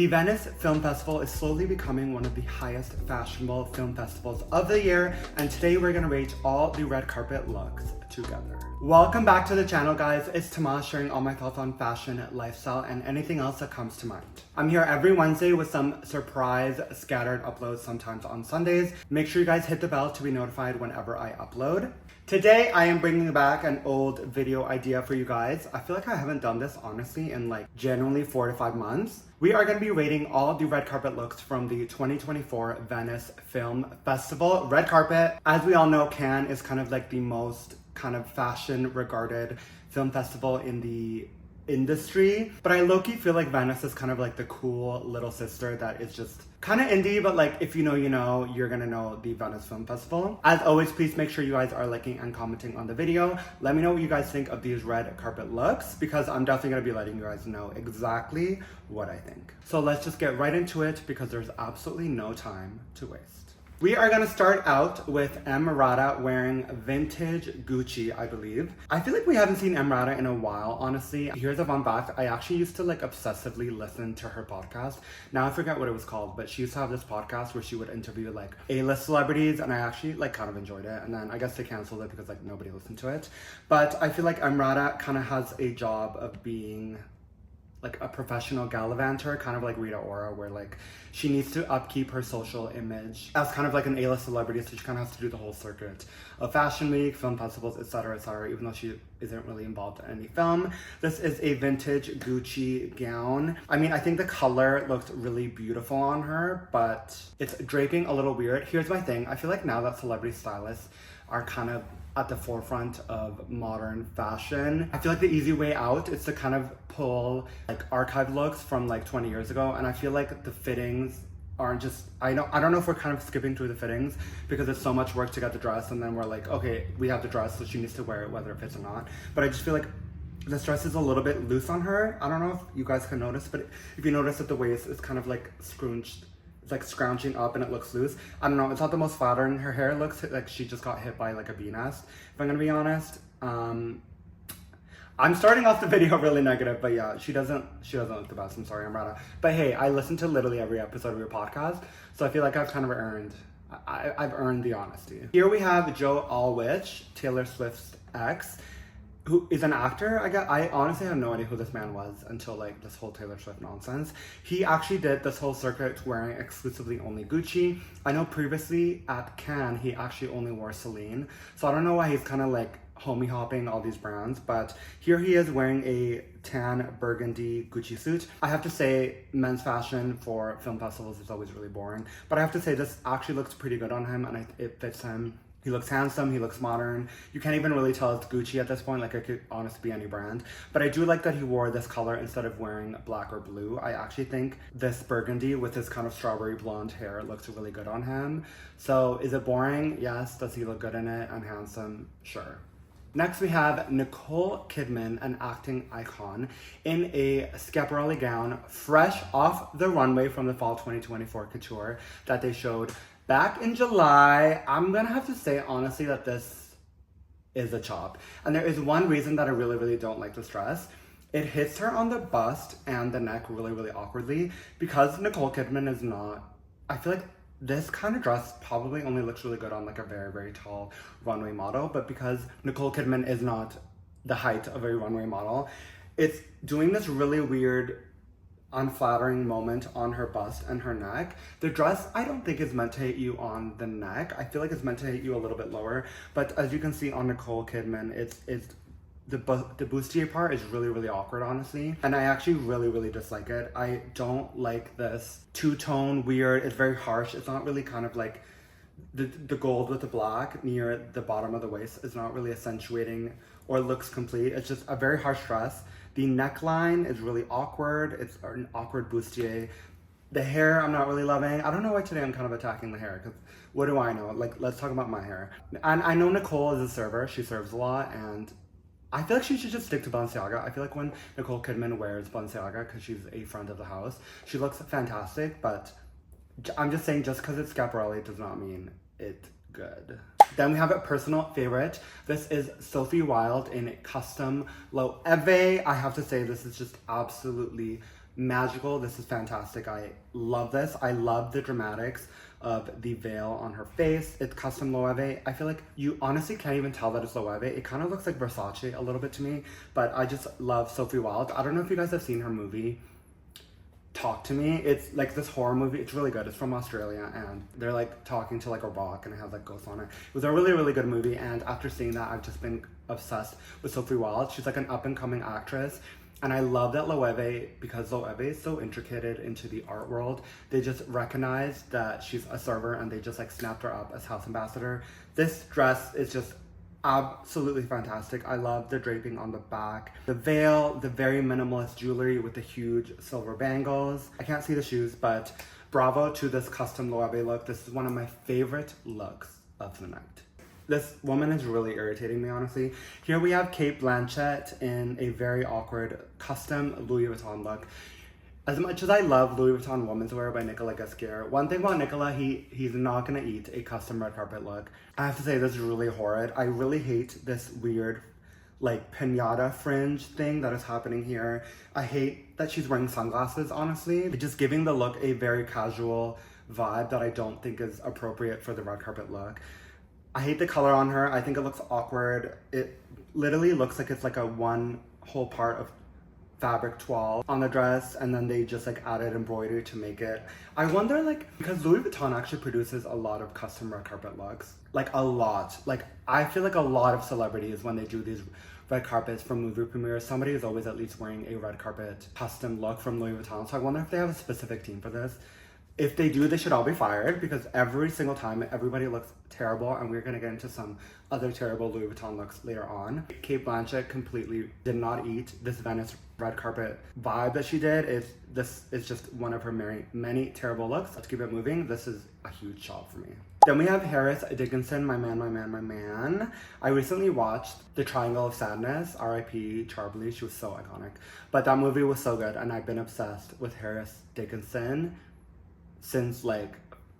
The Venice Film Festival is slowly becoming one of the highest fashionable film festivals of the year, and today we're gonna rate all the red carpet looks together. Welcome back to the channel, guys. It's Tamara sharing all my thoughts on fashion, lifestyle, and anything else that comes to mind. I'm here every Wednesday with some surprise scattered uploads, sometimes on Sundays. Make sure you guys hit the bell to be notified whenever I upload. Today, I am bringing back an old video idea for you guys. I feel like I haven't done this, honestly, in like genuinely 4 to 5 months. We are going to be rating all the red carpet looks from the 2024 Venice Film Festival. Red carpet, as we all know, Cannes is kind of like the most kind of fashion regarded film festival in the industry, but I low-key feel like Venice is kind of like the cool little sister that is just kind of indie, but like if you know, you know, you're gonna know the Venice Film Festival. As always, please make sure you guys are liking and commenting on the video. Let me know what you guys think of these red carpet looks, because I'm definitely gonna be letting you guys know exactly what I think. So let's just get right into it, because there's absolutely no time to waste. We are gonna start out with Emrata wearing vintage Gucci, I believe. I feel like we haven't seen Emrata in a while, honestly. Here's a fun fact. I actually used to like obsessively listen to her podcast. Now I forget what it was called, but she used to have this podcast where she would interview like A-list celebrities, and I actually like kind of enjoyed it. And then I guess they canceled it because like nobody listened to it. But I feel like Emrata kind of has a job of being like a professional gallivanter, kind of like Rita Ora, where like she needs to upkeep her social image as kind of like an A-list celebrity, so she kind of has to do the whole circuit of Fashion Week, film festivals, etc., even though she isn't really involved in any film. This is a vintage Gucci gown. I mean, I think the color looked really beautiful on her, but it's draping a little weird. Here's my thing. I feel like now that celebrity stylists are kind of at the forefront of modern fashion, I feel like the easy way out is to kind of pull like archive looks from like 20 years ago, and I feel like the fittings aren't just, I don't know if we're kind of skipping through the fittings because it's so much work to get the dress, and then we're like, okay, we have the dress, so she needs to wear it whether it fits or not. But I just feel like this dress is a little bit loose on her. I don't know if you guys can notice, but if you notice at the waist, it's kind of like scrunched, like scrounging up, and it looks loose. I don't know, it's not the most flattering. Her hair looks like she just got hit by like a bee nest, if I'm gonna be honest. I'm starting off the video really negative, but yeah, she doesn't look the best. I'm sorry, Emrata. But hey, I listen to literally every episode of your podcast, so I feel like I've kind of I've earned the honesty. Here we have Joe Alwyn, Taylor Swift's ex, who is an actor. I honestly had no idea who this man was until like this whole Taylor Swift nonsense. He actually did this whole circuit wearing exclusively only Gucci. I know previously at Cannes, he actually only wore Celine. So I don't know why he's kind of like homie hopping all these brands, but here he is wearing a tan burgundy Gucci suit. I have to say, men's fashion for film festivals is always really boring, but I have to say this actually looks pretty good on him, and it fits him. He looks handsome, he looks modern. You can't even really tell it's Gucci at this point, like it could honestly be any brand. But I do like that he wore this color instead of wearing black or blue. I actually think this burgundy with his kind of strawberry blonde hair looks really good on him. So is it boring? Yes. Does he look good in it and handsome? Sure. Next we have Nicole Kidman, an acting icon, in a Schiaparelli gown, fresh off the runway from the fall 2024 couture that they showed back in July. I'm gonna have to say honestly that this is a chop. And there is one reason that I really, really don't like this dress. It hits her on the bust and the neck really, really awkwardly, because Nicole Kidman is not, I feel like this kind of dress probably only looks really good on like a very, very tall runway model, but because Nicole Kidman is not the height of a runway model, it's doing this really weird, unflattering moment on her bust and her neck. The dress, I don't think is meant to hit you on the neck. I feel like it's meant to hit you a little bit lower, but as you can see on Nicole Kidman, it's the bustier part is really, really awkward, honestly. And I actually really, really dislike it. I don't like this two-tone weird, it's very harsh. It's not really kind of like the gold with the black near the bottom of the waist is not really accentuating or looks complete. It's just a very harsh dress. The neckline is really awkward. It's an awkward bustier. The hair, I'm not really loving. I don't know why today I'm kind of attacking the hair, because what do I know? Like, let's talk about my hair. And I know Nicole is a server. She serves a lot, and I feel like she should just stick to Balenciaga. I feel like when Nicole Kidman wears Balenciaga, because she's a friend of the house, she looks fantastic, but I'm just saying, just because it's Schiaparelli does not mean it's good. Then we have a personal favorite. This is Sophie Wilde in custom Loewe. I have to say, this is just absolutely magical. This is fantastic. I love this. I love the dramatics of the veil on her face. It's custom Loewe. I feel like you honestly can't even tell that it's Loewe. It kind of looks like Versace a little bit to me, but I just love Sophie Wilde. I don't know if you guys have seen her movie, Talk to Me. It's like this horror movie. It's really good. It's from Australia, and they're like talking to like a rock, and it has like ghosts on it. It was a really, really good movie, and after seeing that, I've just been obsessed with Sophie Wilde. She's like an up-and-coming actress, and I love that Loewe, because Loewe is so intricated into the art world, they just recognized that she's a server, and they just like snapped her up as house ambassador. This dress is just absolutely fantastic. I love the draping on the back, the veil, the very minimalist jewelry with the huge silver bangles. I can't see the shoes, but bravo to this custom Loewe look. This is one of my favorite looks of the night. This woman is really irritating me, honestly. Here we have Cate Blanchett in a very awkward custom Louis Vuitton look. As much as I love Louis Vuitton women's wear by Nicolas Ghesquière, one thing about Nicolas, he's not gonna eat a custom red carpet look. I have to say, this is really horrid. I really hate this weird, like, piñata fringe thing that is happening here. I hate that she's wearing sunglasses, honestly. It's just giving the look a very casual vibe that I don't think is appropriate for the red carpet look. I hate the color on her. I think it looks awkward. It literally looks like it's like a one whole part of fabric toile on the dress, and then they just like added embroidery to make it. I wonder, like, because Louis Vuitton actually produces a lot of custom red carpet looks, like a lot. Like, I feel like a lot of celebrities, when they do these red carpets for movie premieres, somebody is always at least wearing a red carpet custom look from Louis Vuitton. So I wonder if they have a specific team for this. If they do, they should all be fired, because every single time everybody looks terrible, and we're gonna get into some other terrible Louis Vuitton looks later on. Cate Blanchett completely did not eat this Venice red carpet vibe that she did. This is just one of her many terrible looks. Let's keep it moving. This is a huge shot for me. Then we have Harris Dickinson, my man. I recently watched The Triangle of Sadness, R.I.P. Charlie. She was so iconic. But that movie was so good, and I've been obsessed with Harris Dickinson since like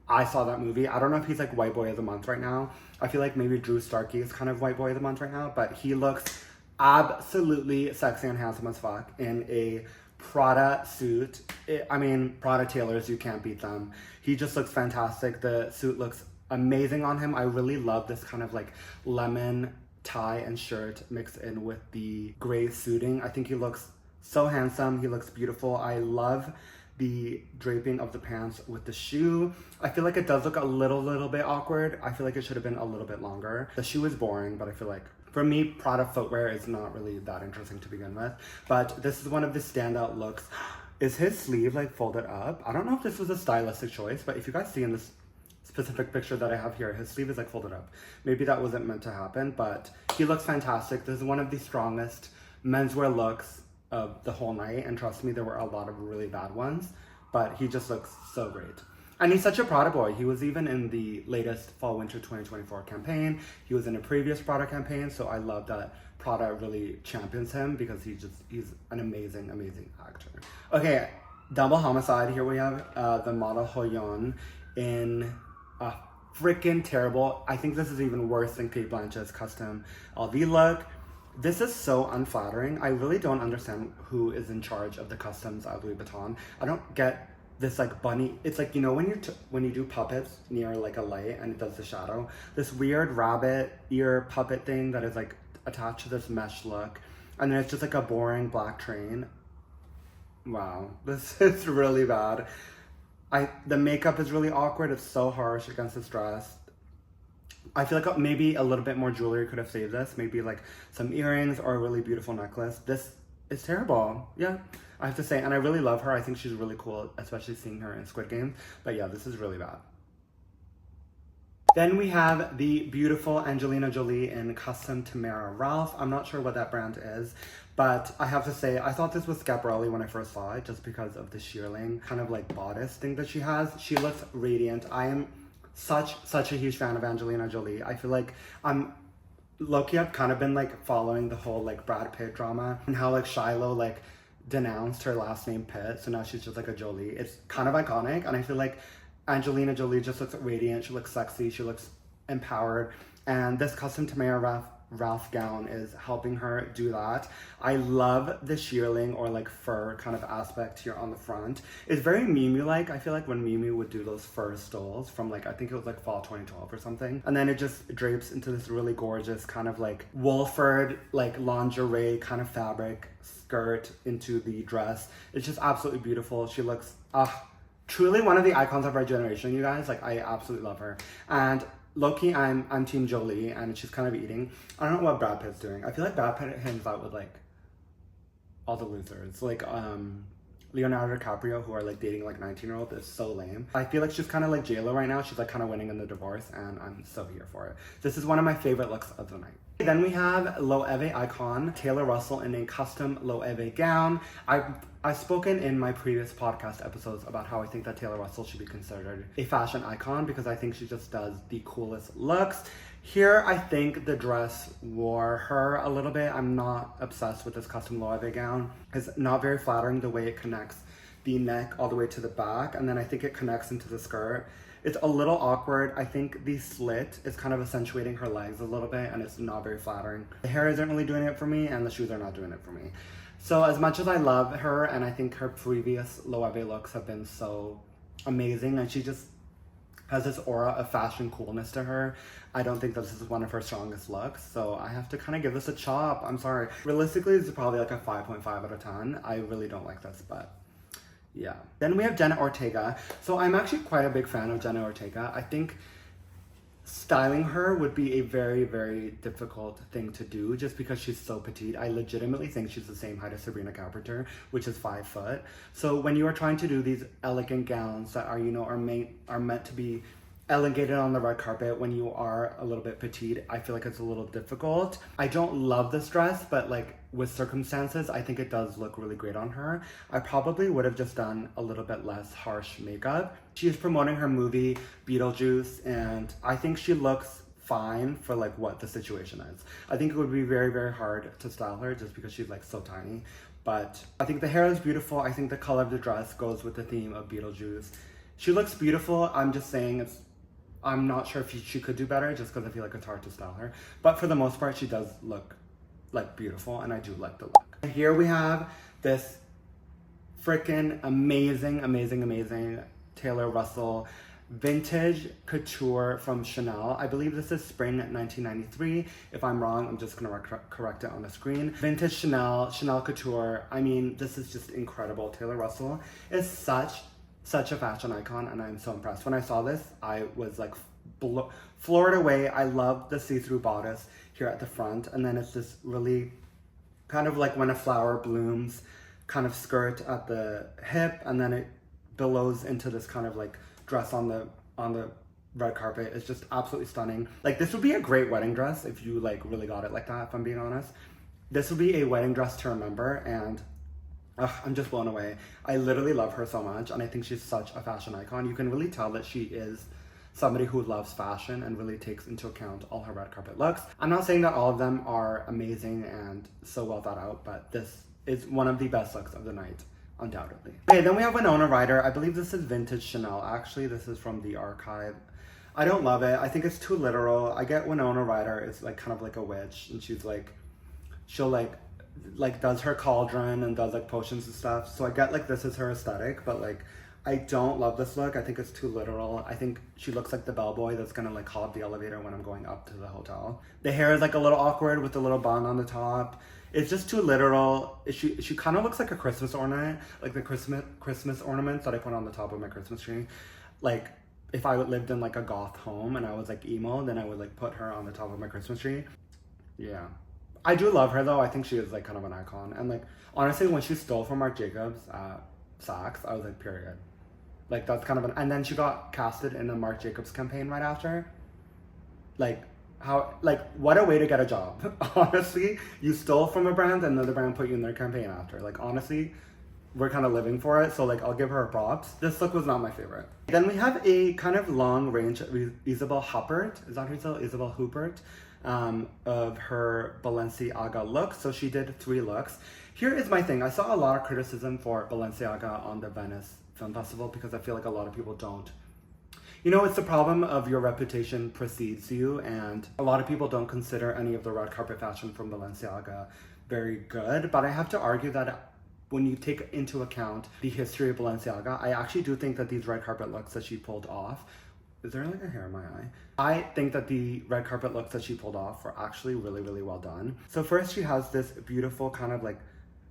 I saw that movie. I don't know if he's like white boy of the month right now. I feel like maybe Drew Starkey is kind of white boy of the month right now, but he looks absolutely sexy and handsome as fuck in a Prada suit. I mean, Prada tailors, you can't beat them. He just looks fantastic. The suit looks amazing on him. I really love this kind of like lemon tie and shirt mixed in with the gray suiting. I think he looks so handsome. He looks beautiful. I love the draping of the pants with the shoe. I feel like it does look a little bit awkward. I feel like it should have been a little bit longer. The shoe is boring, but I feel like for me, Prada footwear is not really that interesting to begin with. But this is one of the standout looks. Is his sleeve like folded up? I don't know if this was a stylistic choice, but if you guys see in this specific picture that I have here, his sleeve is like folded up. Maybe that wasn't meant to happen, but he looks fantastic. This is one of the strongest menswear looks of the whole night, and trust me, there were a lot of really bad ones, but he just looks so great. And he's such a Prada boy. He was even in the latest Fall Winter 2024 campaign. He was in a previous Prada campaign, so I love that Prada really champions him, because he's an amazing actor. Okay, double homicide. Here we have the model Hoyeon in a freaking terrible, I think this is even worse than Cate Blanchett's custom LV look. This is so unflattering. I really don't understand who is in charge of the customs at Louis Vuitton. I don't get this like bunny. It's like, you know, when you do puppets near like a light and it does the shadow, this weird rabbit ear puppet thing that is like attached to this mesh look, and then it's just like a boring black train. Wow, this is really bad. The makeup is really awkward. It's so harsh against this dress. I feel like maybe a little bit more jewelry could have saved this. Maybe like some earrings or a really beautiful necklace. This is terrible. Yeah, I have to say. And I really love her. I think she's really cool, especially seeing her in Squid Game. But yeah, this is really bad. Then we have the beautiful Angelina Jolie in custom Tamara Ralph. I'm not sure what that brand is, but I have to say, I thought this was Schiaparelli when I first saw it, just because of the shearling kind of like bodice thing that she has. She looks radiant. I am such a huge fan of Angelina Jolie. I feel like low-key, I've kind of been like following the whole like Brad Pitt drama, and how like Shiloh like denounced her last name Pitt, so now she's just like a Jolie. It's kind of iconic, and I feel like Angelina Jolie just looks radiant. She looks sexy. She looks empowered. And this custom Tamara Ralph gown is helping her do that. I love the shearling or like fur kind of aspect here on the front. It's very Miu Miu like. I feel like when Miu Miu would do those fur stoles from like, I think it was like fall 2012 or something. And then it just drapes into this really gorgeous kind of like wool furred, like lingerie kind of fabric skirt into the dress. It's just absolutely beautiful. She looks, truly one of the icons of our generation, you guys. Like, I absolutely love her. And low-key, I'm Team Jolie, and she's kind of eating. I don't know what Brad Pitt's doing. I feel like Brad Pitt hangs out with like all the losers, like Leonardo DiCaprio, who are like dating like 19-year-olds. Is so lame. I feel like she's kind of like JLo right now. She's like kind of winning in the divorce, and I'm so here for it. This is one of my favorite looks of the night. Then we have Loewe icon Taylor Russell in a custom Loewe gown. I've spoken in my previous podcast episodes about how I think that Taylor Russell should be considered a fashion icon because I think she just does the coolest looks. Here, I think the dress wore her a little bit. I'm not obsessed with this custom Loewe gown. It's not very flattering the way it connects the neck all the way to the back, and then I think it connects into the skirt. It's a little awkward. I think the slit is kind of accentuating her legs a little bit, and it's not very flattering. The hair isn't really doing it for me, and the shoes are not doing it for me. So as much as I love her, and I think her previous Loewe looks have been so amazing, and she just has this aura of fashion coolness to her, I don't think that this is one of her strongest looks, so I have to kind of give this a chop. I'm sorry. Realistically, this is probably like a 5.5 out of 10. I really don't like this, but yeah. Then we have Jenna Ortega. So I'm actually quite a big fan of Jenna Ortega. I think styling her would be a very, very difficult thing to do just because she's so petite. I legitimately think she's the same height as Sabrina Carpenter, which is 5 foot. So when you are trying to do these elegant gowns that are, you know, are meant to be elevated on the red carpet when you are a little bit petite, I feel like it's a little difficult. I don't love this dress, but like with circumstances, I think it does look really great on her. I probably would have just done a little bit less harsh makeup. She is promoting her movie Beetlejuice, and I think she looks fine for like what the situation is. I think it would be very, very hard to style her just because she's like so tiny. But I think the hair is beautiful. I think the color of the dress goes with the theme of Beetlejuice. She looks beautiful. I'm just saying I'm not sure if she could do better just because I feel like it's hard to style her. But for the most part, she does look like beautiful, and I do like the look. Here we have this freaking amazing, amazing, amazing Taylor Russell vintage couture from Chanel. I believe this is spring 1993. If I'm wrong, I'm just gonna correct it on the screen. Vintage Chanel couture. I mean, this is just incredible. Taylor Russell is such a fashion icon, and I'm so impressed. When I saw this, I was like floored away. I love the see-through bodice here at the front, and then it's this really kind of like when a flower blooms kind of skirt at the hip, and then it billows into this kind of like dress on the red carpet. It's just absolutely stunning. Like, this would be a great wedding dress if you like really got it like that, if I'm being honest. This would be a wedding dress to remember, and I'm just blown away. I literally love her so much, and I think she's such a fashion icon. You can really tell that she is somebody who loves fashion and really takes into account all her red carpet looks. I'm not saying that all of them are amazing and so well thought out, but this is one of the best looks of the night, undoubtedly. Okay, then we have Winona Ryder. I believe this is vintage Chanel. Actually, this is from the archive. I don't love it. I think it's too literal. I get Winona Ryder is like kind of like a witch, and she's like, she'll like does her cauldron and does like potions and stuff. So I get like this is her aesthetic, but like I don't love this look. I think it's too literal. I think she looks like the bellboy that's gonna like hog the elevator when I'm going up to the hotel. The hair is like a little awkward with the little bun on the top. It's just too literal. She kind of looks like a Christmas ornament, like the Christmas ornaments that I put on the top of my Christmas tree. Like if I lived in like a goth home and I was like emo, then I would like put her on the top of my Christmas tree. Yeah. I do love her though. I think she is like kind of an icon. And like honestly, when she stole from Marc Jacobs at Saks, I was like, period. Like that's kind of an, and then she got casted in the Marc Jacobs campaign right after. Like how, like what a way to get a job. Honestly, you stole from a brand and another brand put you in their campaign after. Like honestly, we're kind of living for it. So like I'll give her props. This look was not my favorite. Then we have a kind of long range Isabelle Huppert. Is that her name? Isabelle Huppert. Of her Balenciaga look. So she did 3 looks. Here is my thing. I saw a lot of criticism for Balenciaga on the Venice Film Festival because I feel like a lot of people don't You know, it's the problem of your reputation precedes you, and a lot of people don't consider any of the red carpet fashion from Balenciaga very good, but I have to argue that when you take into account the history of Balenciaga, I actually do think that these red carpet looks that she pulled off, is there like a hair in my eye? I think that the red carpet looks that she pulled off were actually really, really well done. So first she has this beautiful kind of like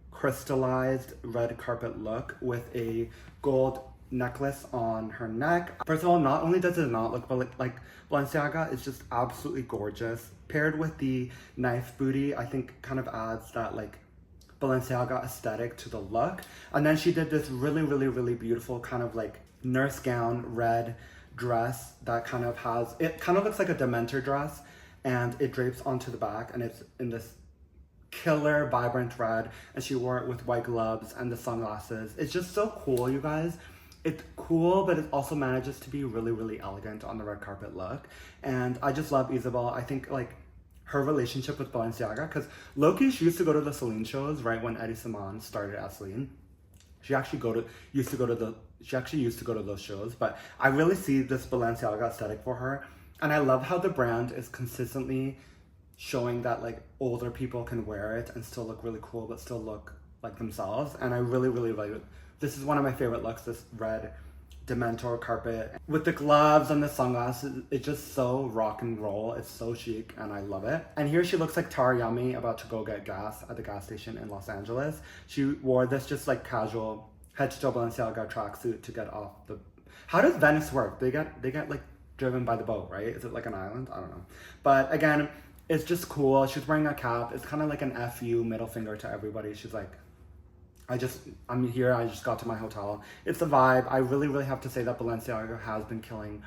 crystallized red carpet look with a gold necklace on her neck. First of all, not only does it not look like Balenciaga, it's just absolutely gorgeous. Paired with the knife booty, I think kind of adds that like Balenciaga aesthetic to the look. And then she did this really, really, really beautiful kind of like nurse gown red dress that kind of has, it kind of looks like a Dementor dress, and it drapes onto the back, and it's in this killer vibrant red, and she wore it with white gloves and the sunglasses. It's just so cool, you guys. It's cool, but it also manages to be really, really elegant on the red carpet look. And I just love Isabelle. I think like her relationship with Balenciaga, because Loki, she used to go to the Celine shows right when Eddie Simon started as Celine. She actually used to go to those shows, but I really see this Balenciaga aesthetic for her. And I love how the brand is consistently showing that like older people can wear it and still look really cool, but still look like themselves. And I really, really like it. This is one of my favorite looks, this red Dementor carpet. With the gloves and the sunglasses, it's just so rock and roll. It's so chic and I love it. And here she looks like Tara Yummy about to go get gas at the gas station in Los Angeles. She wore this just like casual head to toe Balenciaga tracksuit to get off the... How does Venice work? They get like driven by the boat, right? Is it like an island? I don't know. But again, it's just cool. She's wearing a cap. It's kind of like an FU middle finger to everybody. She's like, I'm here, I just got to my hotel. It's a vibe. I really, really have to say that Balenciaga has been killing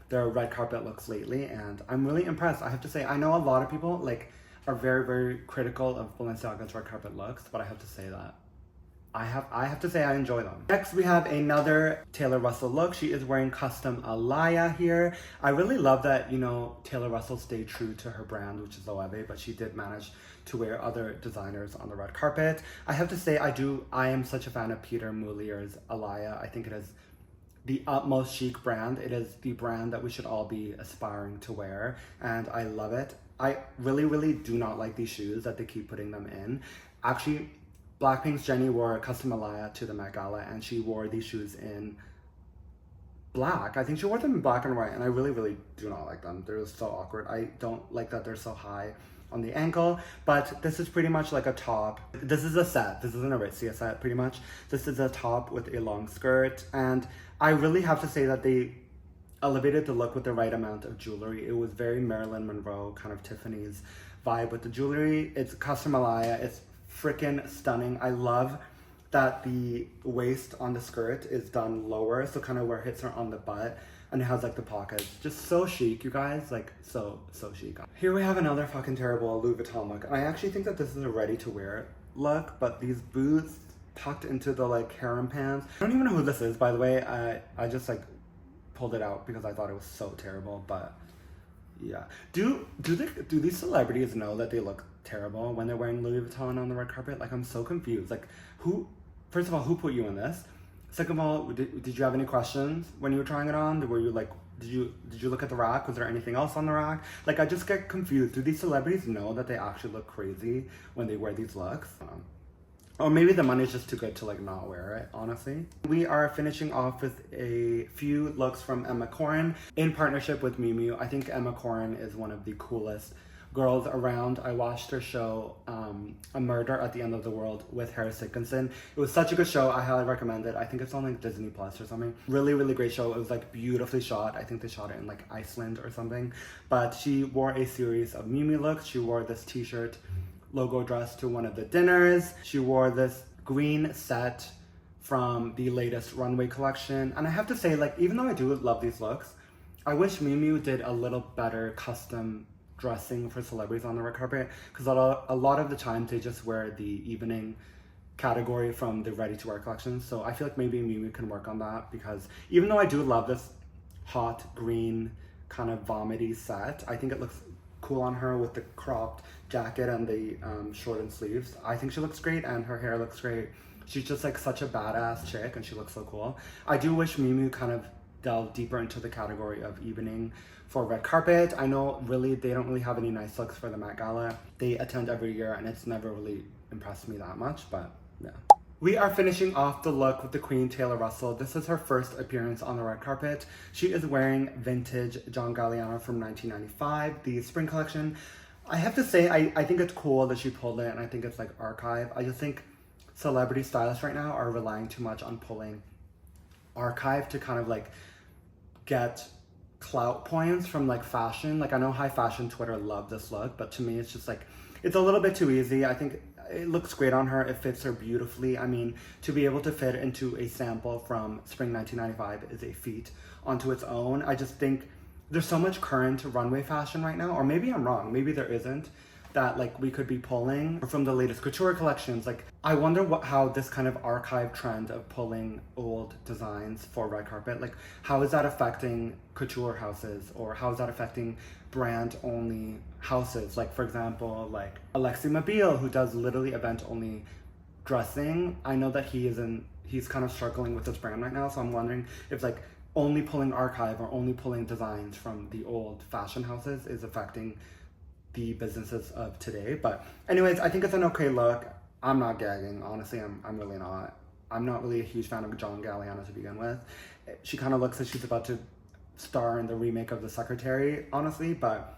their red carpet looks lately, and I'm really impressed. I have to say, I know a lot of people like are very, very critical of Balenciaga's red carpet looks, but I have to say that I have to say I enjoy them. Next, we have another Taylor Russell look. She is wearing custom Alaïa here. I really love that, you know, Taylor Russell stayed true to her brand, which is Loewe, but she did manage to wear other designers on the red carpet. I have to say, I am such a fan of Peter Mullier's Alaïa. I think it is the utmost chic brand. It is the brand that we should all be aspiring to wear, and I love it. I really, really do not like these shoes that they keep putting them in. Actually, Blackpink's Jenny wore a custom Alaïa to the Met Gala, and she wore these shoes in black. I think she wore them in black and white, and I really, really do not like them. They're so awkward. I don't like that they're so high on the ankle, but this is pretty much like a top. This is a set. This isn't a Aritzia set, pretty much. This is a top with a long skirt, and I really have to say that they elevated the look with the right amount of jewelry. It was very Marilyn Monroe, kind of Tiffany's vibe with the jewelry. It's custom Alaïa. It's freaking stunning. I love that the waist on the skirt is done lower, so kind of where it hits her on the butt, and it has like the pockets. Just so chic, you guys, like so chic. Here we have another fucking terrible Louis Vuitton look. I actually think that this is a ready to wear look, but these boots tucked into the like harem pants. I don't even know who this is, by the way. I just like pulled it out because I thought it was so terrible, but yeah. Do these celebrities know that they look terrible when they're wearing Louis Vuitton on the red carpet? Like, I'm so confused. Like, first of all, who put you in this? Second of all, did you have any questions when you were trying it on? Were you like, did you look at the rack? Was there anything else on the rack? Like, I just get confused. Do these celebrities know that they actually look crazy when they wear these looks? Or maybe the money's just too good to like not wear it, honestly. We are finishing off with a few looks from Emma Corrin in partnership with Miu Miu. I think Emma Corrin is one of the coolest girls around. I watched her show, A Murder at the End of the World with Harris Dickinson. It was such a good show. I highly recommend it. I think it's on like Disney Plus or something. Really, really great show. It was like beautifully shot. I think they shot it in like Iceland or something. But she wore a series of Miu Miu looks. She wore this t-shirt logo dress to one of the dinners. She wore this green set from the latest runway collection. And I have to say, like, even though I do love these looks, I wish Miu Miu did a little better custom dressing for celebrities on the red carpet, because a lot of the time they just wear the evening category from the ready-to-wear collection. So I feel like maybe Miu Miu can work on that, because even though I do love this hot green kind of vomity set, I think it looks cool on her with the cropped jacket and the shortened sleeves. I think she looks great, and her hair looks great. She's just like such a badass chick, and she looks so cool. I do wish Miu Miu kind of delve deeper into the category of evening for red carpet. I know really they don't really have any nice looks for the Met Gala. They attend every year and it's never really impressed me that much, but yeah. We are finishing off the look with the Queen, Taylor Russell. This is her first appearance on the red carpet. She is wearing vintage John Galliano from 1995, the spring collection. I have to say, I think it's cool that she pulled it, and I think it's like archive. I just think celebrity stylists right now are relying too much on pulling archive to kind of like get clout points from like fashion. Like I know high fashion Twitter loved this look, but to me it's just like, it's a little bit too easy. I think it looks great on her. It fits her beautifully. I mean, to be able to fit into a sample from spring 1995 is a feat onto its own. I just think there's so much current runway fashion right now, or maybe I'm wrong, maybe there isn't, that like we could be pulling from the latest couture collections. Like I wonder how this kind of archive trend of pulling old designs for red carpet, like how is that affecting couture houses, or how is that affecting brand only houses? Like for example, like Alexi Mobile, who does literally event only dressing. I know that he's kind of struggling with this brand right now, so I'm wondering if like only pulling archive or only pulling designs from the old fashion houses is affecting the businesses of today. But anyways, I think it's an okay look. I'm not gagging, honestly. I'm really not. I'm not really a huge fan of John Galliano to begin with. She kind of looks like she's about to star in the remake of The Secretary, honestly, but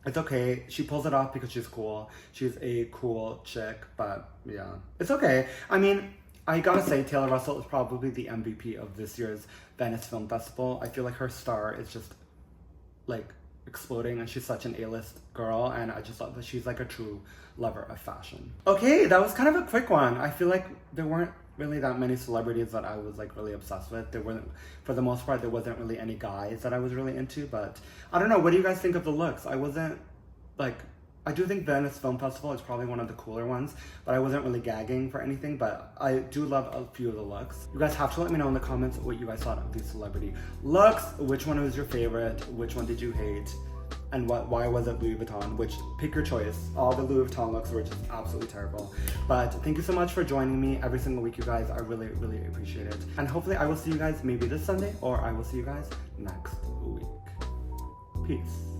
it's okay. She pulls it off because she's cool. She's a cool chick, but yeah, it's okay. I mean, I gotta say, Taylor Russell is probably the MVP of this year's Venice Film Festival. I feel like her star is just like exploding, and she's such an A-list girl, and I just love that she's like a true lover of fashion. Okay, that was kind of a quick one. I feel like there weren't really that many celebrities that I was like really obsessed with. There weren't, for the most part, there wasn't really any guys that I was really into, but I don't know, what do you guys think of the looks? I wasn't like, I do think Venice Film Festival is probably one of the cooler ones, but I wasn't really gagging for anything, but I do love a few of the looks. You guys have to let me know in the comments what you guys thought of these celebrity looks. Which one was your favorite? Which one did you hate? And why was it Louis Vuitton? Which, pick your choice. All the Louis Vuitton looks were just absolutely terrible. But thank you so much for joining me every single week, you guys. I really, really appreciate it. And hopefully I will see you guys maybe this Sunday, or I will see you guys next week. Peace.